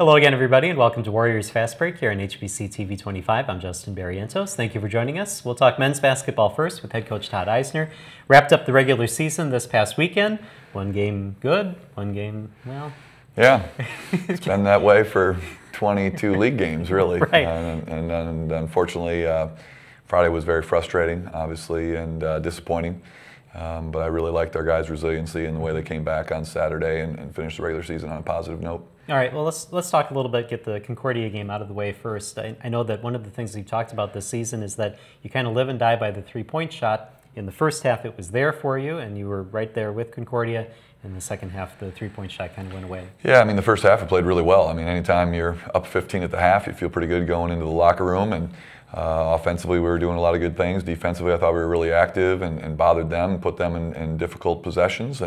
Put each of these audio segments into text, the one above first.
Hello again, everybody, and welcome to Warriors Fastbreak here on HBC TV 25. I'm Justin Barrientos. Thank you for joining us. We'll talk men's basketball first with head coach Todd Eisner. Wrapped up the regular season this past weekend. One game good, one game, well... Yeah, it's been that way for 22 league games, really. Right. And unfortunately, Friday was very frustrating, obviously, and disappointing. But I really liked our guys' resiliency and the way they came back on Saturday and finished the regular season on a positive note. All right, well, let's talk a little bit, get the Concordia game out of the way first. I know that one of the things you've talked about this season is that you kind of live and die by the three-point shot. In the first half, it was there for you, and you were right there with Concordia. In the second half, the three-point shot kind of went away. Yeah, I mean, the first half we played really well. I mean, anytime you're up 15 at the half, you feel pretty good going into the locker room. And offensively, we were doing a lot of good things. Defensively, I thought we were really active and bothered them, put them in difficult possessions.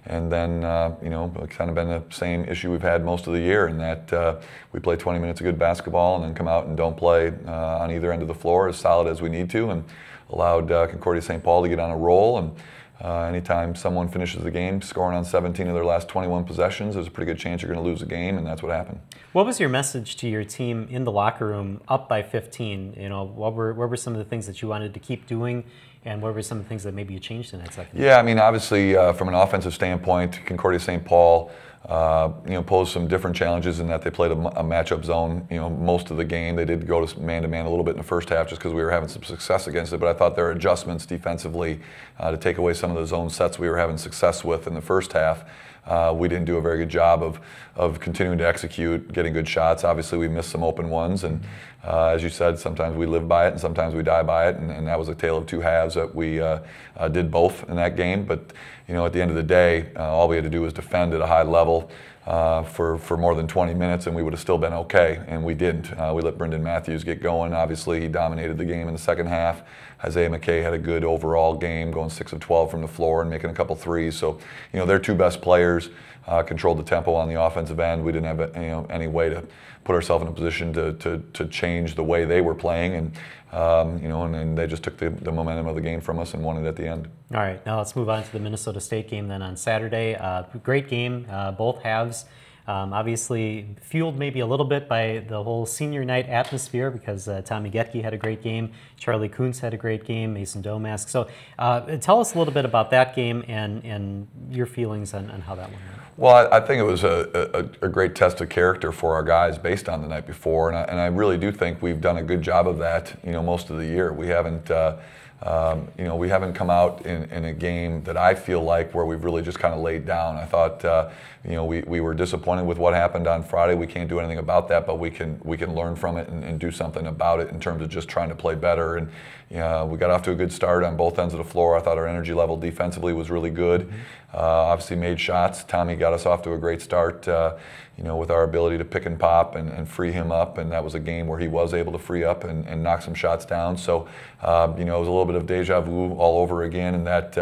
And then, you know, it's kind of been the same issue we've had most of the year in that we play 20 minutes of good basketball and then come out and don't play on either end of the floor as solid as we need to, and allowed Concordia St. Paul to get on a roll. And anytime someone finishes the game scoring on 17 of their last 21 possessions, there's a pretty good chance you're going to lose a game, and that's what happened. What was your message to your team in the locker room up by 15? You know, what were some of the things that you wanted to keep doing, and what were some of the things that maybe you changed in that second? Yeah, I mean, obviously, from an offensive standpoint, Concordia St. Paul posed some different challenges in that they played a matchup zone, most of the game. They did go to man-to-man a little bit in the first half just because we were having some success against it, but I thought their adjustments defensively to take away some of the zone sets we were having success with in the first half, we didn't do a very good job of continuing to execute, getting good shots. Obviously, we missed some open ones, and as you said, sometimes we live by it and sometimes we die by it, and that was a tale of two halves that we did both in that game. But at the end of the day, all we had to do was defend at a high level for more than 20 minutes, and we would have still been okay, and we didn't. We let Brendan Matthews get going. Obviously, he dominated the game in the second half. Isaiah McKay had a good overall game, going 6 of 12 from the floor and making a couple threes. So, their two best players controlled the tempo on the offensive end. We didn't have any way to put ourselves in a position to change the way they were playing, and and they just took the momentum of the game from us and won it at the end. All right, now let's move on to the Minnesota State game then on Saturday. Great game, both halves. Obviously fueled maybe a little bit by the whole senior night atmosphere because Tommy Getke had a great game, Charlie Kuntz had a great game, Mason Domask. So tell us a little bit about that game and your feelings on how that went. Well, I think it was a great test of character for our guys based on the night before, and I really do think we've done a good job of that, most of the year. We haven't we haven't come out in a game that I feel like where we've really just kind of laid down. I thought, we were disappointed with what happened on Friday. We can't do anything about that, but we can learn from it and do something about it in terms of just trying to play better. And we got off to a good start on both ends of the floor. I thought our energy level defensively was really good. Obviously made shots. Tommy got us off to a great start, with our ability to pick and pop and free him up, and that was a game where he was able to free up and knock some shots down. So, it was a little bit of deja vu all over again, in that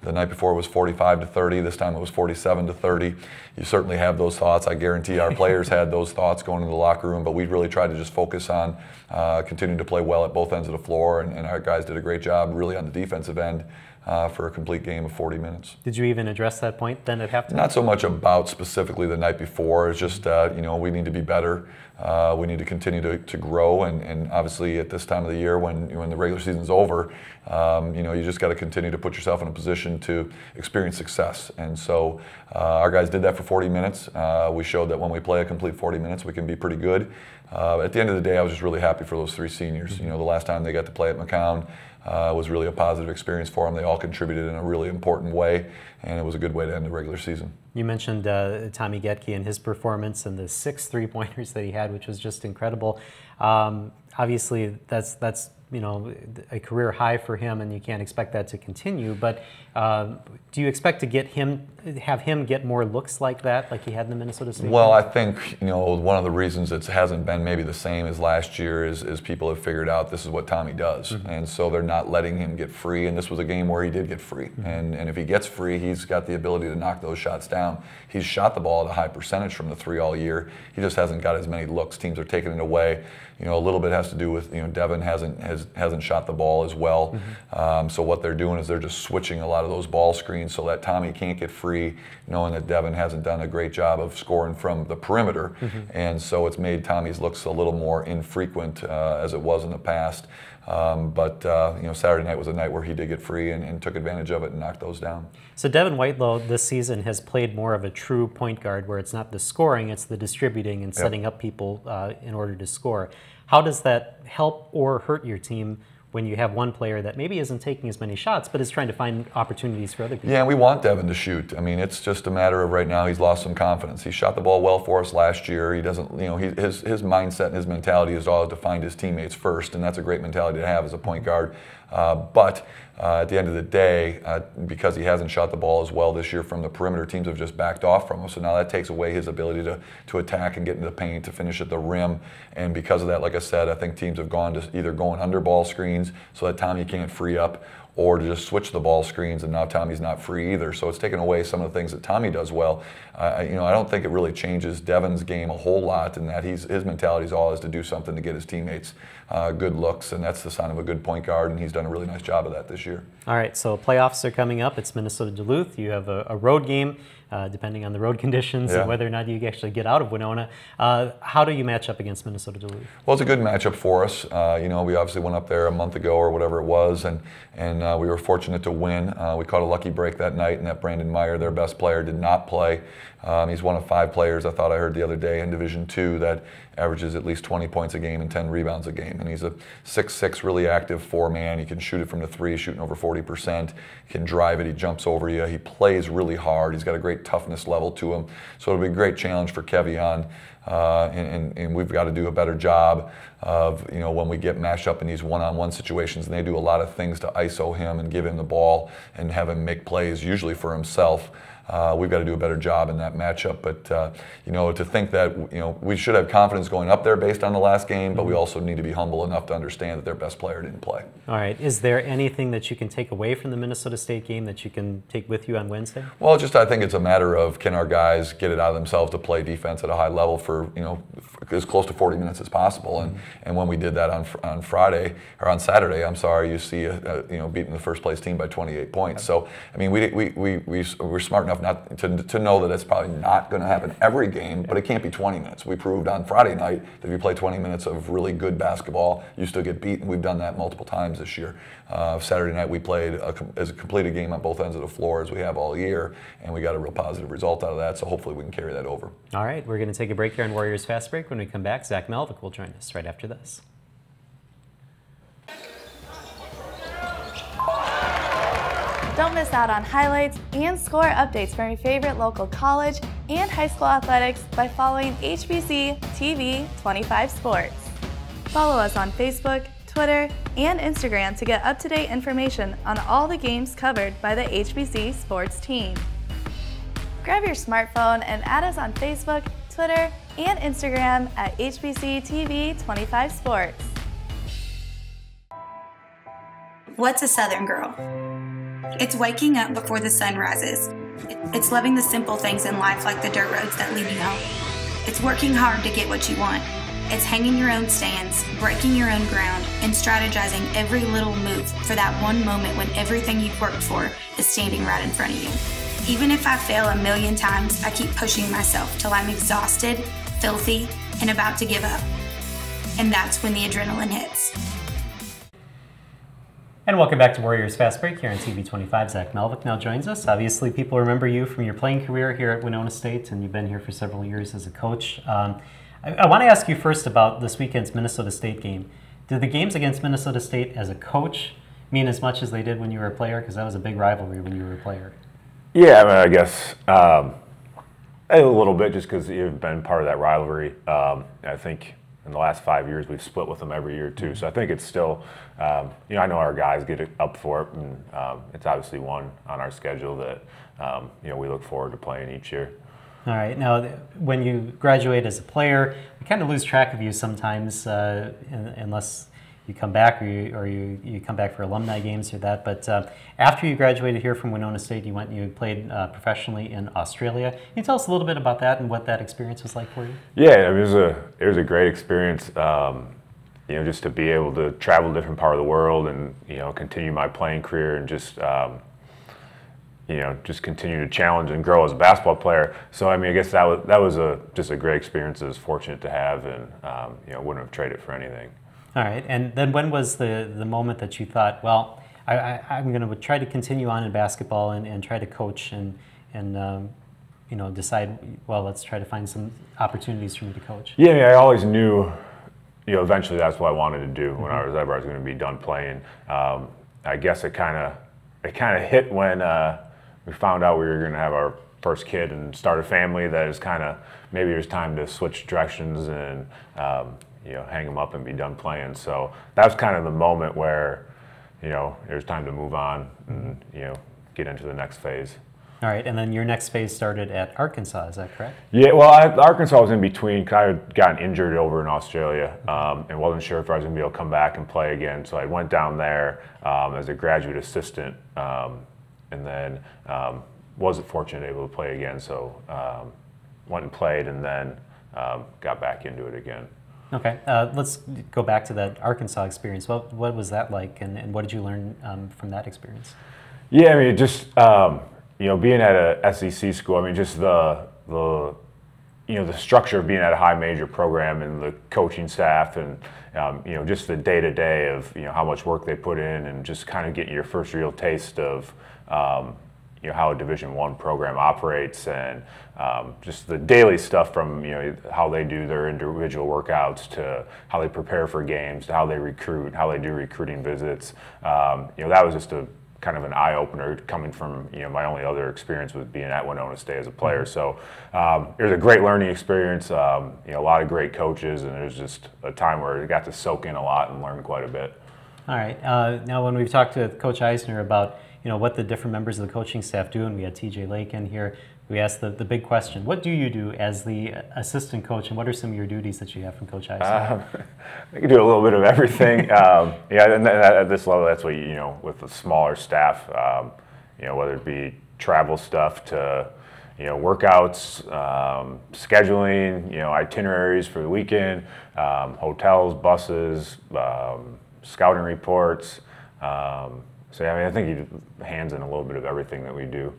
the night before it was 45-30. This time it was 47-30. You certainly have those thoughts. I guarantee our players had those thoughts going into the locker room, but we really tried to just focus on continuing to play well at both ends of the floor, and our guys did a great job really on the defensive end for a complete game of 40 minutes. Did you even address that point then at halftime? Not so much about specifically the night before. It's just, we need to be better. We need to continue to grow, and obviously at this time of the year when the regular season's over, you just got to continue to put yourself in a position to experience success. And so our guys did that for 40 minutes. We showed that when we play a complete 40 minutes, we can be pretty good. At the end of the day, I was just really happy for those three seniors. The last time they got to play at McCown was really a positive experience for them. They all contributed in a really important way, and it was a good way to end the regular season. You mentioned Tommy Getke and his performance and the 6 three-pointers that he had, which was just incredible. Obviously, that's a career high for him, and you can't expect that to continue. But do you expect to have him get more looks like that, like he had in the Minnesota State? Well, I think one of the reasons it hasn't been maybe the same as last year is people have figured out this is what Tommy does, and so they're not letting him get free. And this was a game where he did get free, and if he gets free, he's got the ability to knock those shots down. He's shot the ball at a high percentage from the three all year. He just hasn't got as many looks. Teams are taking it away. a little bit has to do with Devin hasn't shot the ball as well. So what they're doing is they're just switching a lot of those ball screens so that Tommy can't get free, knowing that Devin hasn't done a great job of scoring from the perimeter, and so it's made Tommy's looks a little more infrequent as it was in the past. But Saturday night was a night where he did get free and took advantage of it and knocked those down. So Devin Whitelow this season has played more of a true point guard, where it's not the scoring, it's the distributing and setting up people in order to score. How does that help or hurt your team when you have one player that maybe isn't taking as many shots but is trying to find opportunities for other people? Yeah, we want Devin to shoot. I mean, it's just a matter of right now he's lost some confidence. He shot the ball well for us last year. He doesn't, his mindset and his mentality is always to find his teammates first, and that's a great mentality to have as a point guard. But at the end of the day, because he hasn't shot the ball as well this year from the perimeter, teams have just backed off from him. So now that takes away his ability to attack and get into the paint, to finish at the rim. And because of that, like I said, I think teams have gone to either going under ball screens so that Tommy can't free up, or to just switch the ball screens, and now Tommy's not free either. So it's taken away some of the things that Tommy does well. I don't think it really changes Devin's game a whole lot, in that his mentality is always to do something to get his teammates good looks, and that's the sign of a good point guard, and he's done a really nice job of that this year. All right, so playoffs are coming up. It's Minnesota Duluth. You have a road game, depending on the road conditions and whether or not you actually get out of Winona. How do you match up against Minnesota Duluth? Well, it's a good matchup for us. We obviously went up there a month ago or whatever it was, and we were fortunate to win. We caught a lucky break that night, and that Brandon Meyer, their best player, did not play. He's one of 5 players, I thought I heard the other day, in Division II that averages at least 20 points a game and 10 rebounds a game. And he's a 6'6", really active 4-man. He can shoot it from the 3, shooting over 40%. He can drive it, he jumps over you. He plays really hard. He's got a great toughness level to him. So it'll be a great challenge for Kevion. And we've got to do a better job of, when we get mashed up in these one-on-one situations, and they do a lot of things to ISO him and give him the ball and have him make plays, usually for himself. We've got to do a better job in that matchup. But, to think that, we should have confidence going up there based on the last game, but we also need to be humble enough to understand that their best player didn't play. All right. Is there anything that you can take away from the Minnesota State game that you can take with you on Wednesday? Well, I think it's a matter of, can our guys get it out of themselves to play defense at a high level for, as close to 40 minutes as possible. And when we did that on Saturday, you see, beating the first place team by 28 points. So, I mean, we're smart enough not to know that it's probably not going to happen every game, but it can't be 20 minutes. We proved on Friday night that if you play 20 minutes of really good basketball, you still get beaten. We've done that multiple times this year. Saturday night we played as a completed game on both ends of the floor as we have all year, and we got a real positive result out of that, so hopefully we can carry that over. All right, we're going to take a break here on Warriors Fast Break. When we come back, Zach Melvick will join us right after this. Don't miss out on highlights and score updates from your favorite local college and high school athletics by following HBC TV 25 Sports. Follow us on Facebook, Twitter, and Instagram to get up-to-date information on all the games covered by the HBC sports team. Grab your smartphone and add us on Facebook, Twitter, and Instagram at HBC TV 25 Sports. What's a Southern girl? It's waking up before the sun rises. It's loving the simple things in life, like the dirt roads that lead you home. It's working hard to get what you want. It's hanging your own stands, breaking your own ground, and strategizing every little move for that one moment when everything you've worked for is standing right in front of you. Even if I fail a million times, I keep pushing myself till I'm exhausted, filthy, and about to give up. And that's when the adrenaline hits. And welcome back to Warriors Fast Break here on TV 25. Zach Melvick now joins us. Obviously, people remember you from your playing career here at Winona State, and you've been here for several years as a coach. I want to ask you first about this weekend's Minnesota State game. Did the games against Minnesota State as a coach mean as much as they did when you were a player? Because that was a big rivalry when you were a player. Yeah, I mean, I guess a little bit, just because you've been part of that rivalry. I think in the last 5 years we've split with them every year too. So I think it's still, I know our guys get it up for it, and it's obviously one on our schedule that we look forward to playing each year. All right. Now, when you graduate as a player, we kind of lose track of you sometimes, unless you come back or you come back for alumni games or that. But after you graduated here from Winona State, you went and you played professionally in Australia. Can you tell us a little bit about that and what that experience was like for you? Yeah, it was a great experience. just to be able to travel to a different part of the world and, continue my playing career and just, just continue to challenge and grow as a basketball player. So, I guess that was just a great experience I was fortunate to have, and, wouldn't have traded it for anything. All right. And then when was the moment that you thought, well, I'm going to try to continue on in basketball and try to coach and decide, well, let's try to find some opportunities for me to coach? Yeah, I always knew, eventually that's what I wanted to do when I was going to be done playing. I guess it kind of hit when we found out we were going to have our first kid and start a family, that is kind of, maybe it was time to switch directions and, hang them up and be done playing. So that was kind of the moment where, it was time to move on and, get into the next phase. All right, and then your next phase started at Arkansas, is that correct? Yeah, well, Arkansas was in between, because I had gotten injured over in Australia and wasn't sure if I was going to be able to come back and play again. So I went down there as a graduate assistant, and then wasn't fortunate able to play again. So went and played, and then got back into it again. Okay, let's go back to that Arkansas experience. What was that like, and what did you learn from that experience? Yeah, just being at a SEC school. Just the structure of being at a high major program and the coaching staff, and just the day to day of how much work they put in, and just kind of getting your first real taste of how a Division I program operates, and just the daily stuff from how they do their individual workouts, to how they prepare for games, to how they recruit, how they do recruiting visits. That was just a kind of an eye-opener, coming from my only other experience was being at Winona State as a player. So it was a great learning experience, a lot of great coaches, and it was just a time where I got to soak in a lot and learn quite a bit. All right, now when we've talked to Coach Eisner about what the different members of the coaching staff do, and we had TJ Lake in here, we asked the big question: what do you do as the assistant coach, and what are some of your duties that you have from Coach Eisner? I can do a little bit of everything. And at this level, that's what with the smaller staff, whether it be travel stuff to workouts, scheduling, itineraries for the weekend, hotels, buses, scouting reports. So I think he hands in a little bit of everything that we do.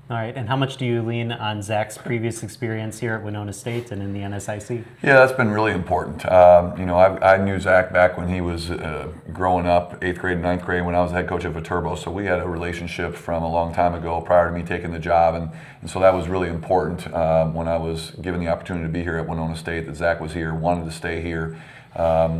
All right, and how much do you lean on Zach's previous experience here at Winona State and in the NSIC? Yeah, that's been really important. I knew Zach back when he was growing up, 8th grade and 9th grade, when I was head coach at Viterbo. So we had a relationship from a long time ago, prior to me taking the job, and so that was really important when I was given the opportunity to be here at Winona State, that Zach was here, wanted to stay here.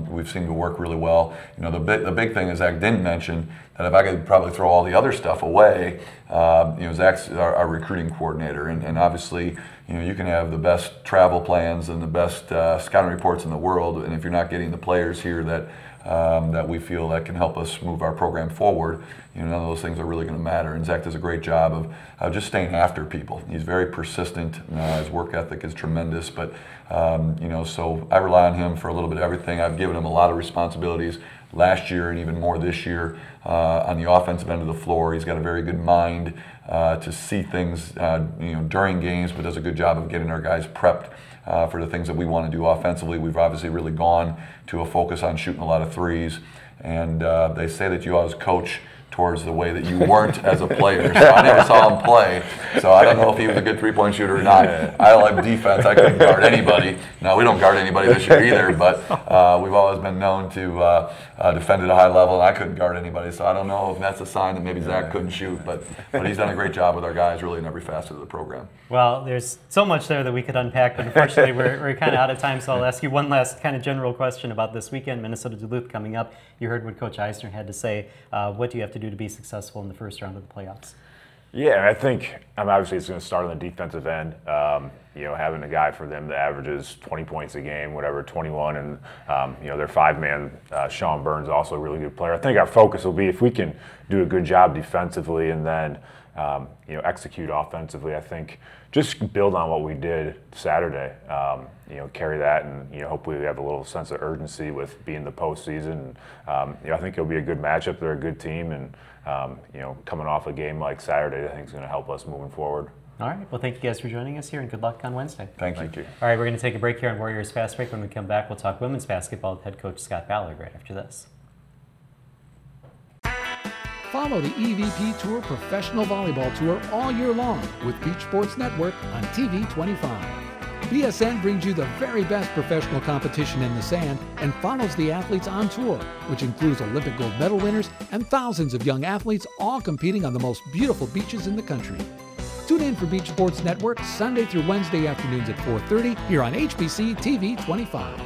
We've seemed to work really well. The big thing is Zach didn't mention that if I could probably throw all the other stuff away, Zach's our recruiting coordinator, and obviously, you can have the best travel plans and the best scouting reports in the world, and if you're not getting the players here that we feel that can help us move our program forward, none of those things are really going to matter. And Zach does a great job of just staying after people. He's very persistent. His work ethic is tremendous. But so I rely on him for a little bit of everything. I've given him a lot of responsibilities last year and even more this year on the offensive end of the floor. He's got a very good mind to see things during games, but does a good job of getting our guys prepped for the things that we want to do offensively. We've obviously really gone to a focus on shooting a lot of threes, and they say that you always coach towards the way that you weren't as a player. So I never saw him play, so I don't know if he was a good three-point shooter or not. I like defense. I couldn't guard anybody. No, we don't guard anybody this year either, but we've always been known to defend at a high level, and I couldn't guard anybody, so I don't know if that's a sign that maybe Zach couldn't shoot, but he's done a great job with our guys really in every facet of the program. Well, there's so much there that we could unpack, but unfortunately we're kind of out of time, so I'll ask you one last kind of general question about this weekend, Minnesota-Duluth coming up. You heard what Coach Eisner had to say. What do you have to do to be successful in the first round of the playoffs? Yeah, I think obviously it's going to start on the defensive end. Having a guy for them that averages 20 points a game, whatever, 21, and their five-man, Sean Burns, also a really good player. I think our focus will be if we can do a good job defensively and then execute offensively. I think just build on what we did Saturday. Carry that, and hopefully we have a little sense of urgency with being the postseason. I think it'll be a good matchup. They're a good team, and coming off a game like Saturday, I think is going to help us moving forward. All right. Well, thank you guys for joining us here, and good luck on Wednesday. Thank you. All right, we're going to take a break here on Warriors Fast Break. When we come back, we'll talk women's basketball with head coach Scott Ballard right after this. Follow the EVP Tour Professional Volleyball Tour all year long with Beach Sports Network on TV 25. BSN brings you the very best professional competition in the sand and follows the athletes on tour, which includes Olympic gold medal winners and thousands of young athletes all competing on the most beautiful beaches in the country. Tune in for Beach Sports Network Sunday through Wednesday afternoons at 4:30 here on HBC TV 25.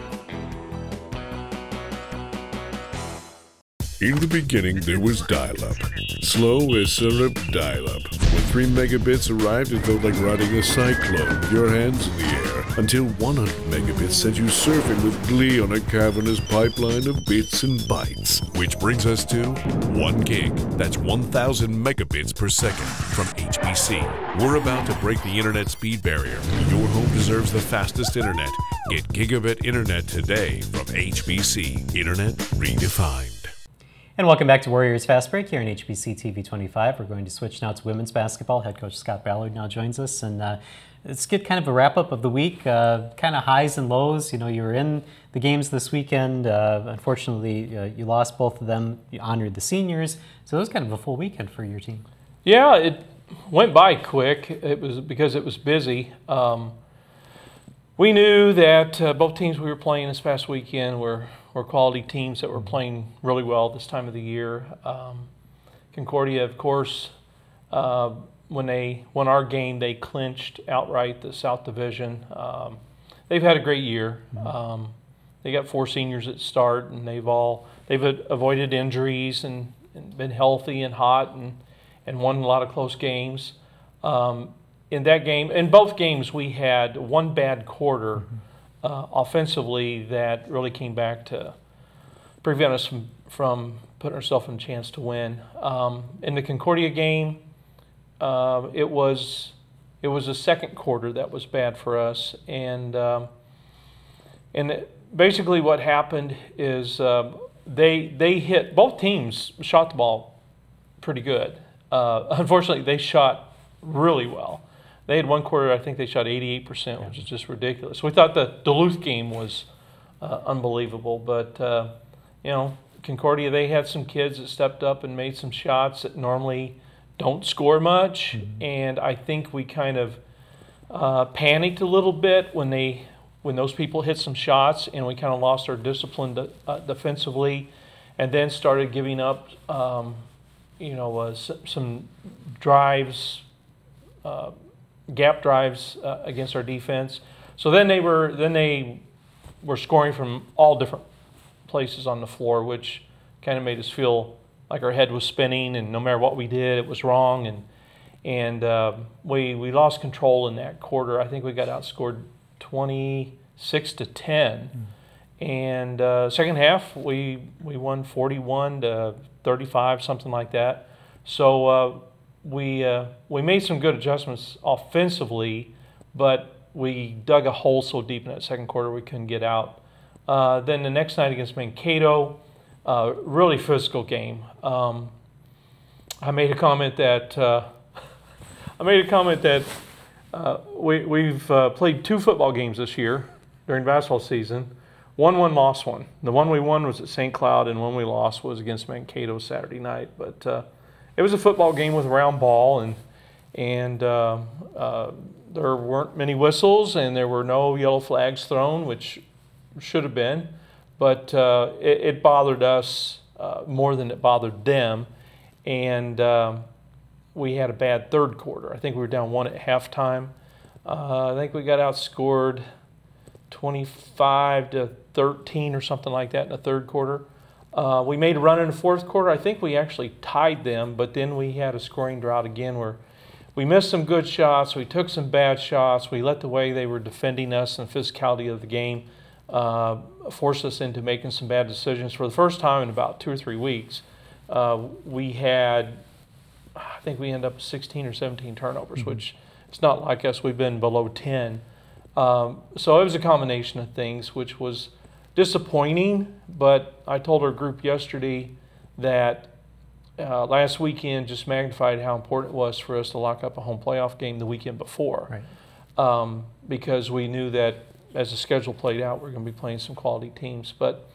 In the beginning, there was dial-up. Slow as syrup dial-up. When 3 megabits arrived, it felt like riding a cyclone with your hands in the air. Until 100 megabits sent you surfing with glee on a cavernous pipeline of bits and bytes. Which brings us to 1 gig. That's 1,000 megabits per second from HBC. We're about to break the internet speed barrier. Your home deserves the fastest internet. Get gigabit internet today from HBC. Internet redefined. And welcome back to Warriors Fast Break here on HBC TV 25. We're going to switch now to women's basketball. Head coach Scott Ballard now joins us, and let's get kind of a wrap-up of the week, kind of highs and lows. You know, you were in the games this weekend. Unfortunately, you lost both of them. You honored the seniors, so it was kind of a full weekend for your team. Yeah, it went by quick. It was because it was busy. We knew that both teams we were playing this past weekend were quality teams that were playing really well this time of the year. Concordia, of course, when they won our game, they clinched outright the South Division. They've had a great year. They got 4 seniors at start, and they've avoided injuries and been healthy and hot and won a lot of close games. In that game, in both games, we had one bad quarter offensively that really came back to prevent us from putting ourselves in a chance to win. In the Concordia game, it was the second quarter that was bad for us, and basically what happened is they hit, both teams shot the ball pretty good. Unfortunately, they shot really well. They had one quarter, I think they shot 88%, which is just ridiculous. We thought the Duluth game was unbelievable, but you know, Concordia, they had some kids that stepped up and made some shots that normally don't score much, and I think we kind of panicked a little bit when those people hit some shots, and we kind of lost our discipline defensively, and then started giving up, some drives. Gap drives against our defense. So then they were scoring from all different places on the floor, which kind of made us feel like our head was spinning, and no matter what we did, it was wrong. And we lost control in that quarter. I think we got outscored 26-10. And second half, we won 41-35, something like that. So we made some good adjustments offensively, but we dug a hole so deep in that second quarter we couldn't get out. Then the next night against Mankato, really physical game. I made a comment that we've played 2 football games this year during basketball season. Won one, lost one. The one we won was at St. Cloud, and one we lost was against Mankato Saturday night. But it was a football game with a round ball, and there weren't many whistles, and there were no yellow flags thrown, which should have been. But it bothered us more than it bothered them, and we had a bad third quarter. I think we were down 1 at halftime. I think we got outscored 25-13 or something like that in the third quarter. We made a run in the fourth quarter. I think we actually tied them, but then we had a scoring drought again where we missed some good shots, we took some bad shots, we let the way they were defending us and the physicality of the game forced us into making some bad decisions. For the first time in about 2 or 3 weeks, we had, I think we ended up with 16 or 17 turnovers, which it's not like us, we've been below 10. So it was a combination of things, which was disappointing, but I told our group yesterday that last weekend just magnified how important it was for us to lock up a home playoff game the weekend before. Right. Because we knew that as the schedule played out, we're going to be playing some quality teams. But,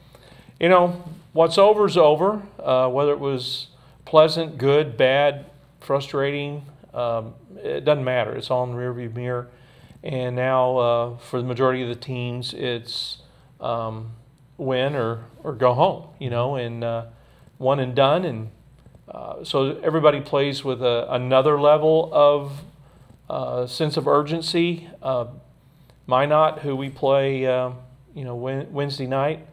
you know, what's over is over. Whether it was pleasant, good, bad, frustrating, it doesn't matter. It's all in the rearview mirror. And now for the majority of the teams, it's win or go home, you know, and one and done. And so everybody plays with another level of sense of urgency. Minot, who we play, you know, Wednesday night,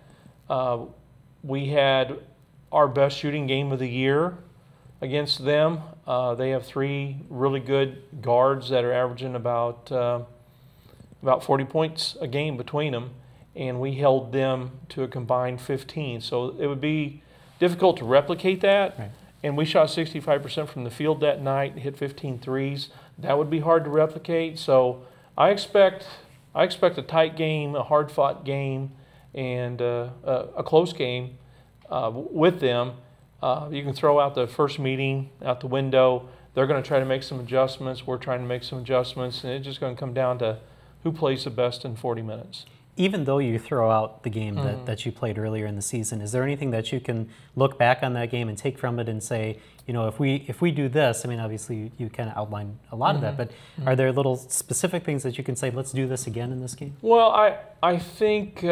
we had our best shooting game of the year against them. They have 3 really good guards that are averaging about 40 points a game between them, and we held them to a combined 15. So it would be difficult to replicate that. Right. And we shot 65% from the field that night, hit 15 threes. That would be hard to replicate. So I expect a tight game, a hard-fought game, and a close game with them. You can throw out the first meeting out the window. They're going to try to make some adjustments. We're trying to make some adjustments, and it's just going to come down to who plays the best in 40 minutes. Even though you throw out the game that you played earlier in the season, is there anything that you can look back on that game and take from it and say, you know, if we do this, I mean, obviously you kind of outlined a lot of that, but are there little specific things that you can say, let's do this again in this game? Well, I think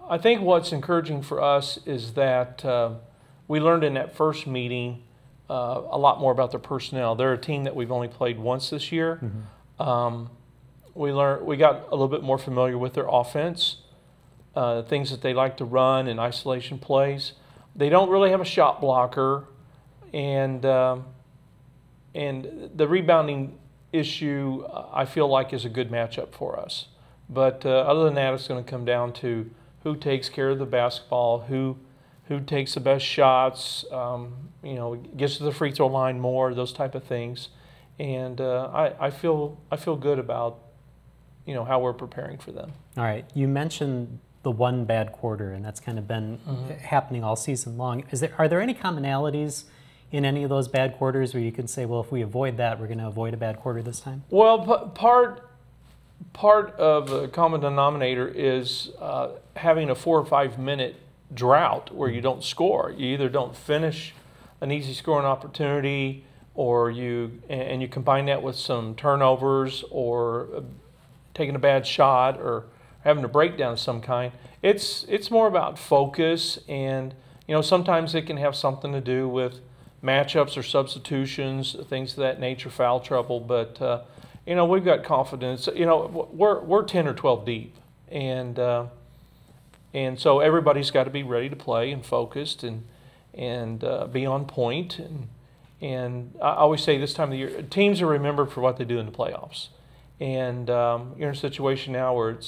what's encouraging for us is that we learned in that first meeting a lot more about their personnel. They're a team that we've only played once this year. We got a little bit more familiar with their offense, things that they like to run and isolation plays. They don't really have a shot blocker, and the rebounding issue I feel like is a good matchup for us. But other than that, it's going to come down to who takes care of the basketball, who takes the best shots, you know, gets to the free throw line more, those type of things. And I feel good about, you know, how we're preparing for them. All right, you mentioned the one bad quarter, and that's kind of been happening all season long. Are there any commonalities in any of those bad quarters where you can say, well, if we avoid that, we're going to avoid a bad quarter this time? Well, part of the common denominator is having a 4 or 5 minute drought where you don't score. You either don't finish an easy scoring opportunity, or you combine that with some turnovers or taking a bad shot or having a breakdown of some kind. It's more about focus, and you know, sometimes it can have something to do with matchups or substitutions, things of that nature, foul trouble. But you know, we've got confidence. You know, we're 10 or 12 deep, and so everybody's got to be ready to play and focused and be on point. And I always say this time of the year, teams are remembered for what they do in the playoffs. And you're in a situation now where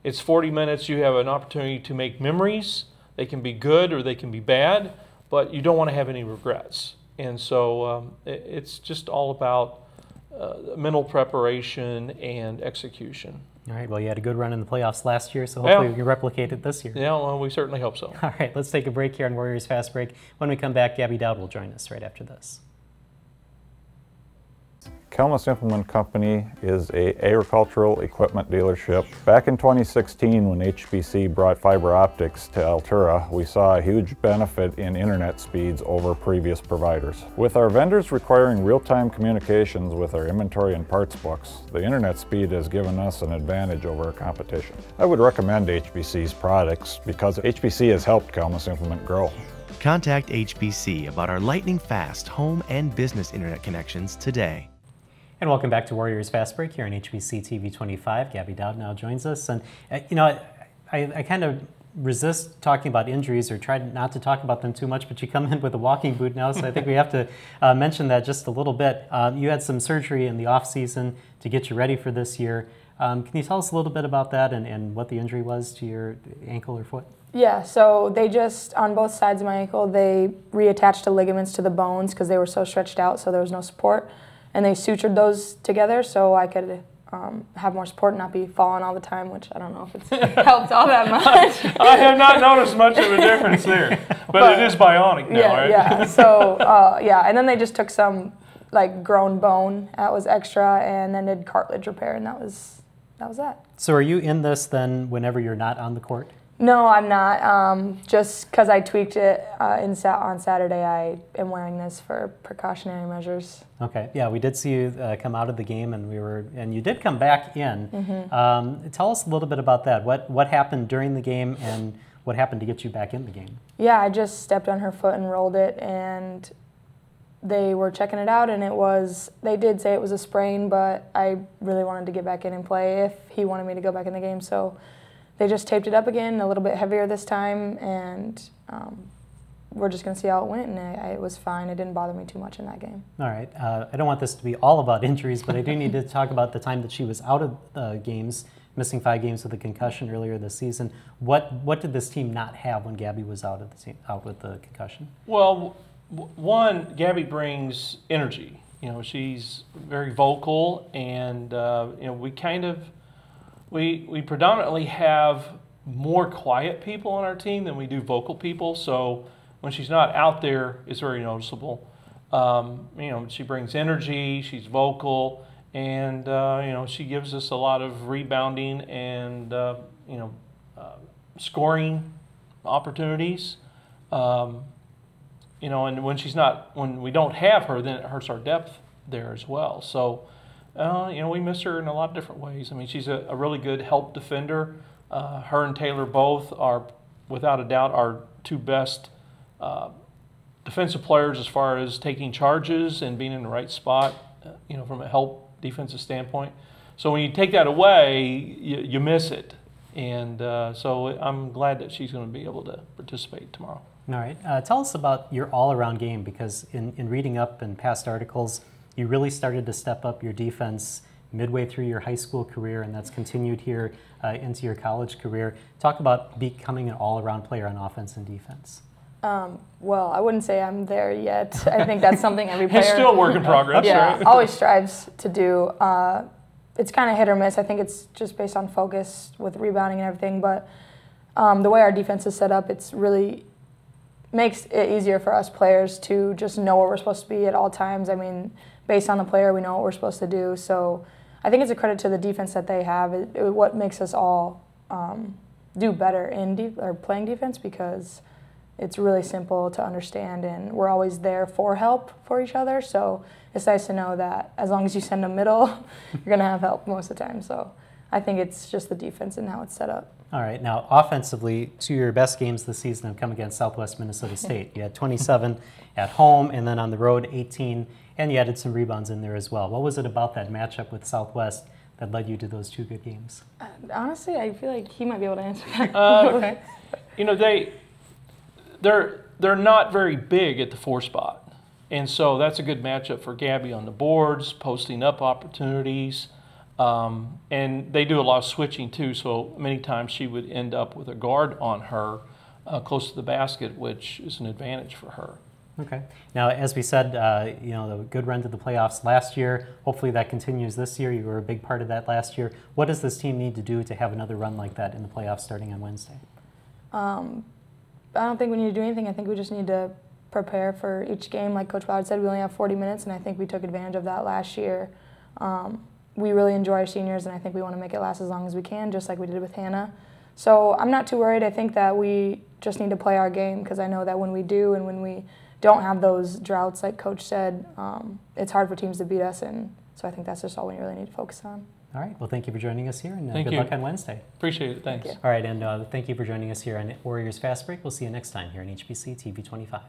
it's 40 minutes. You have an opportunity to make memories. They can be good or they can be bad, but you don't want to have any regrets. And so it's just all about mental preparation and execution. All right, well, you had a good run in the playoffs last year, so hopefully we can replicate it this year. Yeah, well, we certainly hope so. All right, let's take a break here on Warriors Fast Break. When we come back, Gabby Dowd will join us right after this. Kelmus Implement Company is an agricultural equipment dealership. Back in 2016, when HBC brought fiber optics to Altura, we saw a huge benefit in internet speeds over previous providers. With our vendors requiring real-time communications with our inventory and parts books, the internet speed has given us an advantage over our competition. I would recommend HBC's products because HBC has helped Kelmus Implement grow. Contact HBC about our lightning-fast home and business internet connections today. And welcome back to Warriors Fast Break here on HBC TV 25. Gabby Dowd now joins us. And, you know, I kind of resist talking about injuries or try not to talk about them too much, but you come in with a walking boot now, so I think we have to mention that just a little bit. You had some surgery in the off-season to get you ready for this year. Can you tell us a little bit about that and what the injury was to your ankle or foot? Yeah, so they just, on both sides of my ankle, they reattached the ligaments to the bones because they were so stretched out, so there was no support. And they sutured those together so I could have more support and not be falling all the time, which I don't know if it's helped all that much. I have not noticed much of a difference there, but it is bionic now, right? Yeah. So yeah, and then they just took some like grown bone that was extra, and then did cartilage repair, and that was that. So are you in this then whenever you're not on the court? No, I'm not. Just because I tweaked it on Saturday, I am wearing this for precautionary measures. Okay, yeah, we did see you come out of the game, and you did come back in. Tell us a little bit about that. What happened during the game, and what happened to get you back in the game? Yeah, I just stepped on her foot and rolled it, and they were checking it out, and they did say it was a sprain, but I really wanted to get back in and play if he wanted me to go back in the game, so they just taped it up again, a little bit heavier this time, and we're just going to see how it went, and it was fine. It didn't bother me too much in that game. All right. I don't want this to be all about injuries, but I do need to talk about the time that she was out of games, missing 5 games with a concussion earlier this season. What did this team not have when Gabby was out with the concussion? Well, one, Gabby brings energy. You know, she's very vocal, and you know, we predominantly have more quiet people on our team than we do vocal people. So when she's not out there, it's very noticeable. You know, she brings energy. She's vocal, and you know, she gives us a lot of rebounding and you know, scoring opportunities. You know, and when we don't have her, then it hurts our depth there as well. So, you know, we miss her in a lot of different ways. I mean, she's a really good help defender. Her and Taylor both are, without a doubt, our 2 best defensive players as far as taking charges and being in the right spot, you know, from a help defensive standpoint. So when you take that away, you miss it. And so I'm glad that she's going to be able to participate tomorrow. All right. Tell us about your all-around game, because in reading up in past articles, you really started to step up your defense midway through your high school career, and that's continued here into your college career. Talk about becoming an all-around player on offense and defense. Well, I wouldn't say I'm there yet. I think that's something every player... It's still a work in progress, yeah, right? always strives to do. It's kind of hit or miss. I think it's just based on focus with rebounding and everything, but the way our defense is set up, it's really makes it easier for us players to just know where we're supposed to be at all times. I mean, based on the player, we know what we're supposed to do. So I think it's a credit to the defense that they have. What makes us all do better in playing defense, because it's really simple to understand, and we're always there for help for each other. So it's nice to know that as long as you send a middle, you're going to have help most of the time. So I think it's just the defense and how it's set up. All right. Now, offensively, 2 of your best games this season have come against Southwest Minnesota State. You had 27 at home, and then on the road, 18, and you added some rebounds in there as well. What was it about that matchup with Southwest that led you to those 2 good games? Honestly, I feel like he might be able to answer that. Okay. You know, they're not very big at the 4 spot, and so that's a good matchup for Gabby on the boards, posting up opportunities. And they do a lot of switching too, so many times she would end up with a guard on her close to the basket, which is an advantage for her. Okay. Now, as we said, you know, the good run to the playoffs last year, hopefully that continues this year. You were a big part of that last year. What does this team need to do to have another run like that in the playoffs starting on Wednesday? I don't think we need to do anything. I think we just need to prepare for each game. Like Coach Ballard said, we only have 40 minutes, and I think we took advantage of that last year. We really enjoy our seniors, and I think we want to make it last as long as we can, just like we did with Hannah. So I'm not too worried. I think that we just need to play our game, because I know that when we do and when we don't have those droughts, like Coach said, it's hard for teams to beat us, and so I think that's just all we really need to focus on. All right. Well, thank you for joining us here, and good luck on Wednesday. Appreciate it. Thanks. Thank you. All right, and thank you for joining us here on Warriors Fast Break. We'll see you next time here on HBC TV 25.